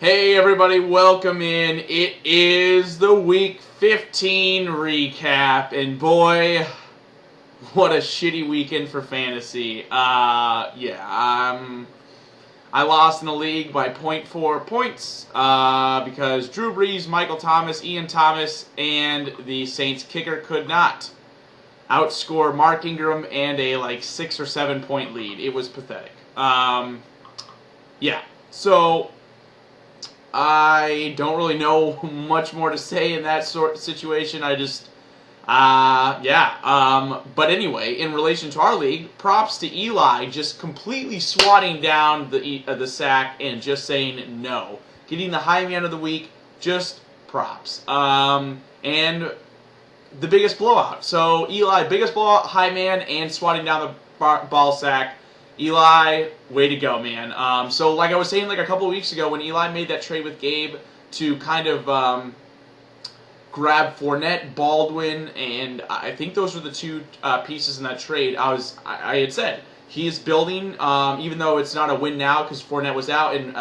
Hey everybody, welcome in. It is the Week 15 recap, and boy, what a shitty weekend for fantasy. I lost in the league by 0.4 points because Drew Brees, Michael Thomas, Ian Thomas, and the Saints kicker could not outscore Mark Ingram and a 6 or 7 point lead. It was pathetic. So I don't really know much more to say in that sort of situation. But anyway, in relation to our league, props to Eli just completely swatting down the sack and just saying no. Getting the high man of the week, just props. And the biggest blowout. So Eli, biggest blowout, high man, and swatting down the ball sack. Eli, way to go, man. So like I was saying a couple of weeks ago when Eli made that trade with Gabe to kind of grab Fournette, Baldwin, and I think those were the two pieces in that trade. I had said he is building, even though it's not a win now because Fournette was out and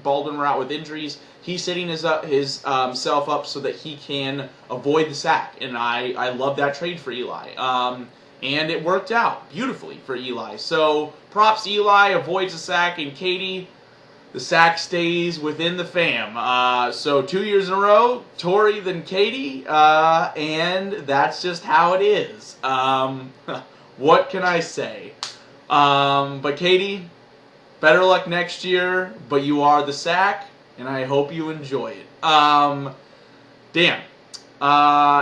Baldwin were out with injuries. He's setting his self up so that he can avoid the sack, and I love that trade for Eli. And it worked out beautifully for Eli. So props Eli, avoids the sack, and Katie, the sack stays within the fam. So 2 years in a row, Tori then Katie, and that's just how it is. What can I say? But Katie, better luck next year, but you are the sack, and I hope you enjoy it.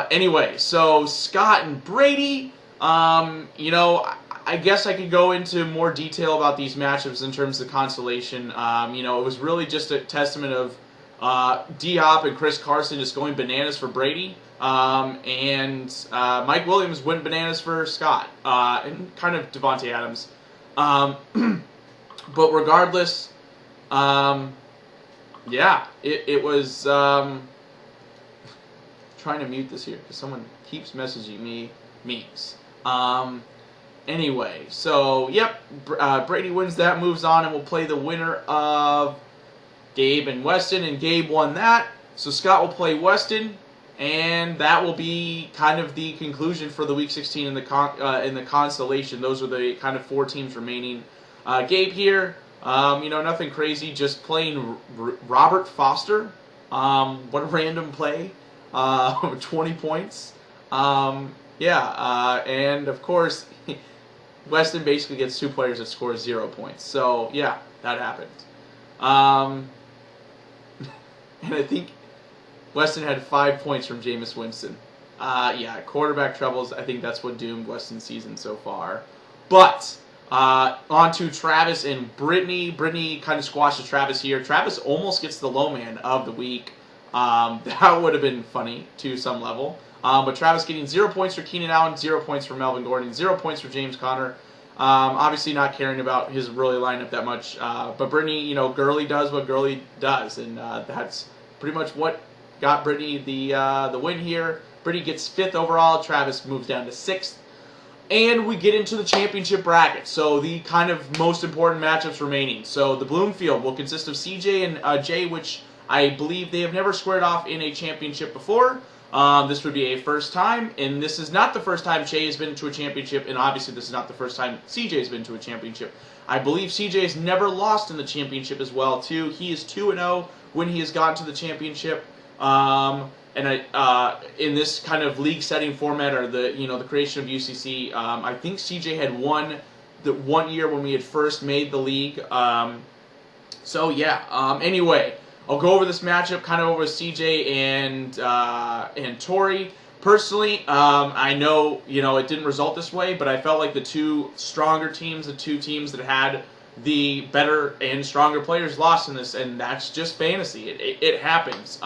Anyway, so Scott and Brady, I guess I could go into more detail about these matchups in terms of consolation. It was really just a testament of D-Hop and Chris Carson just going bananas for Brady, and Mike Williams went bananas for Scott, and kind of Devontae Adams. But regardless, it was... trying to mute this here because someone keeps messaging me memes. Anyway, so, Brady wins that, moves on, and we'll play the winner of Gabe and Weston, and Gabe won that, so Scott will play Weston, and that will be kind of the conclusion for the Week 16 in the constellation. Those are the kind of 4 teams remaining. Gabe here, nothing crazy, just playing Robert Foster. What a random play. 20 points. And of course, Weston basically gets 2 players that score 0 points. So, yeah, that happened. And I think Weston had 5 points from Jameis Winston. Quarterback troubles, I think that's what doomed Weston's season so far. But, on to Travis and Brittany. Brittany kind of squashes Travis here. Travis almost gets the low man of the week. That would have been funny to some level. But Travis getting 0 points for Keenan Allen, 0 points for Melvin Gordon, 0 points for James Conner. Obviously not caring about his really lineup that much. But Brittany, Gurley does what Gurley does, and that's pretty much what got Brittany the win here. Brittany gets 5th overall. Travis moves down to 6th. And we get into the championship bracket. So the kind of most important matchups remaining. So the Bloomfield will consist of CJ and Jay, which I believe they have never squared off in a championship before. This would be a first time, and this is not the first time Jay has been to a championship, and obviously this is not the first time CJ has been to a championship. I believe CJ has never lost in the championship as well, too. He is 2-0 when he has gotten to the championship. In this kind of league-setting format, or the creation of UCC, I think CJ had won the 1 year when we had first made the league. Anyway, I'll go over this matchup kind of over with CJ and Tori. Personally, I know it didn't result this way, but I felt like the 2 stronger teams, the 2 teams that had the better and stronger players, lost in this, and that's just fantasy. It happens.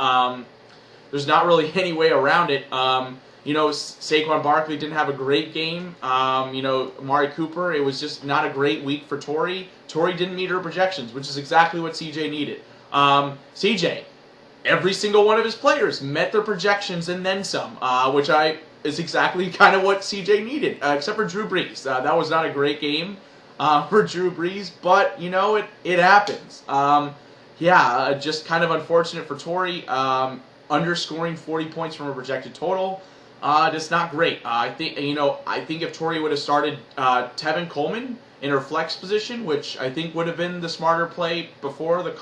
There's not really any way around it. Saquon Barkley didn't have a great game. Amari Cooper, it was just not a great week for Tori. Tori didn't meet her projections, which is exactly what CJ needed. CJ, every single one of his players met their projections and then some, which is exactly kind of what CJ needed, except for Drew Brees. That was not a great game for Drew Brees, but, it happens. yeah, just kind of unfortunate for Tori. Underscoring 40 points from a projected total. Just not great. I think if Tori would have started Tevin Coleman in her flex position, which I think would have been the smarter play before the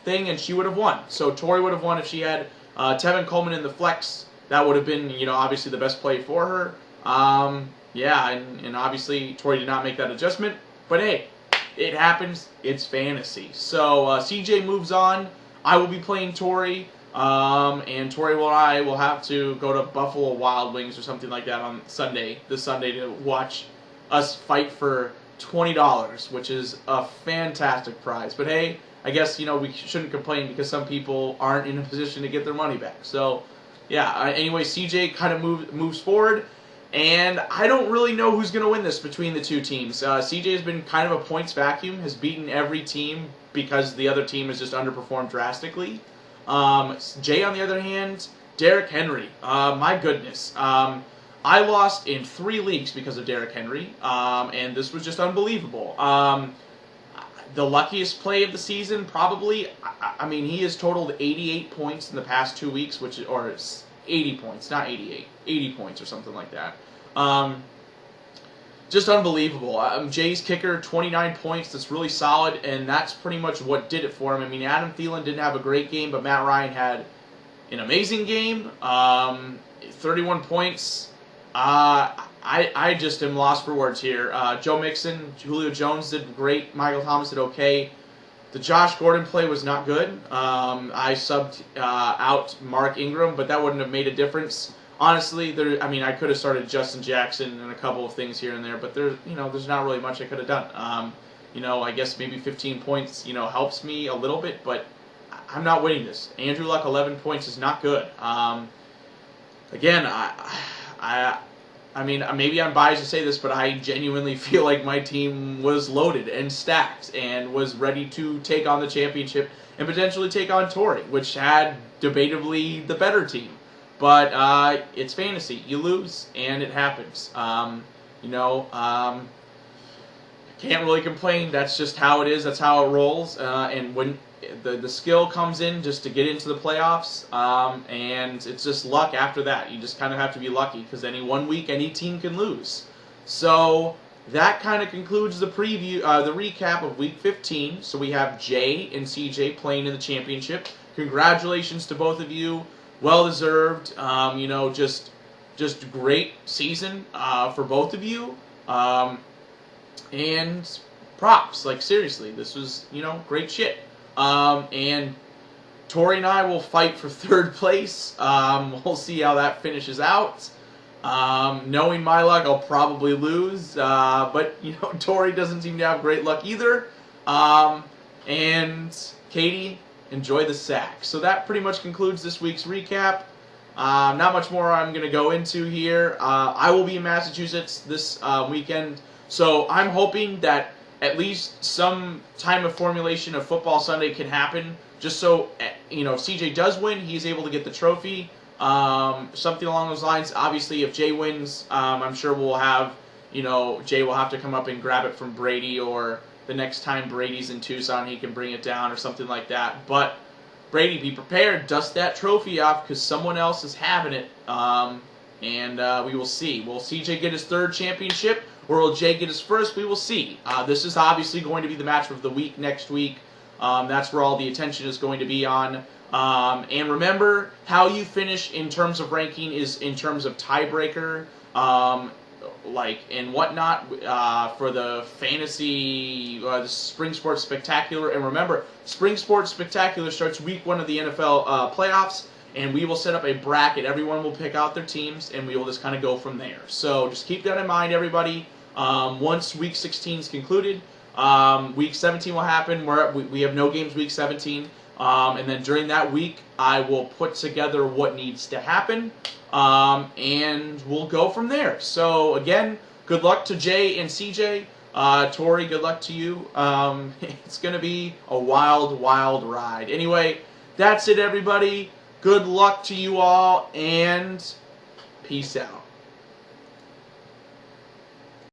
thing, and she would have won. So Tori would have won if she had Tevin Coleman in the flex. That would have been, obviously the best play for her. Yeah, and obviously Tori did not make that adjustment. But hey, it happens. It's fantasy. So CJ moves on. I will be playing Tori. And Tori and I will have to go to Buffalo Wild Wings or something like that on this Sunday to watch us fight for $20, which is a fantastic prize. But hey, I guess, we shouldn't complain because some people aren't in a position to get their money back. So, yeah, anyway, CJ kind of moves forward. And I don't really know who's going to win this between the two teams. CJ has been kind of a points vacuum, has beaten every team because the other team has just underperformed drastically. Jay, on the other hand, Derrick Henry. My goodness. I lost in 3 leagues because of Derrick Henry, and this was just unbelievable. The luckiest play of the season, probably. I mean, he has totaled 88 points in the past 2 weeks, or it's 80 points, not 88, 80 points or something like that. Just unbelievable. Jay's kicker, 29 points. That's really solid, and that's pretty much what did it for him. I mean, Adam Thielen didn't have a great game, but Matt Ryan had an amazing game. 31 points. I just am lost for words here. Joe Mixon, Julio Jones did great. Michael Thomas did okay. The Josh Gordon play was not good. I subbed out Mark Ingram, but that wouldn't have made a difference. Honestly, I could have started Justin Jackson and a couple of things here and there, but there's not really much I could have done. I guess maybe 15 points, helps me a little bit, but I'm not winning this. Andrew Luck, 11 points is not good. Again, maybe I'm biased to say this, but I genuinely feel like my team was loaded and stacked and was ready to take on the championship and potentially take on Tori, which had debatably the better team. But it's fantasy. You lose, and it happens. Can't really complain. That's just how it is. That's how it rolls. And when the skill comes in just to get into the playoffs, and it's just luck after that. You just kind of have to be lucky because any one week, any team can lose. So that kind of concludes the preview, the recap of Week 15. So we have Jay and CJ playing in the championship. Congratulations to both of you. Well deserved. Just great season for both of you. And props. Like, seriously, this was, great shit. And Tori and I will fight for 3rd place. We'll see how that finishes out. Knowing my luck, I'll probably lose. But, Tori doesn't seem to have great luck either. And Katie, enjoy the sack. So that pretty much concludes this week's recap. Not much more I'm going to go into here. I will be in Massachusetts this weekend. So I'm hoping that at least some time of formulation of Football Sunday can happen. Just so, if CJ does win, he's able to get the trophy. Something along those lines. Obviously, if Jay wins, I'm sure we'll have, Jay will have to come up and grab it from Brady, or the next time Brady's in Tucson, he can bring it down or something like that. But Brady, be prepared. Dust that trophy off because someone else is having it. And we will see. Will CJ get his 3rd championship, or will Jay get his 1st? We will see. This is obviously going to be the match of the week next week. That's where all the attention is going to be on. And remember, how you finish in terms of ranking is in terms of tiebreaker, and whatnot, for the fantasy, the Spring Sports Spectacular. And remember, Spring Sports Spectacular starts week 1 of the NFL playoffs, and we will set up a bracket. Everyone will pick out their teams, and we will just kind of go from there. So just keep that in mind, everybody. Once Week 16 is concluded, Week 17 will happen. We have no games Week 17. And then during that week, I will put together what needs to happen, and we'll go from there. So, again, good luck to Jay and CJ. Tori, good luck to you. It's going to be a wild, wild ride. Anyway, that's it, everybody. Good luck to you all, and peace out.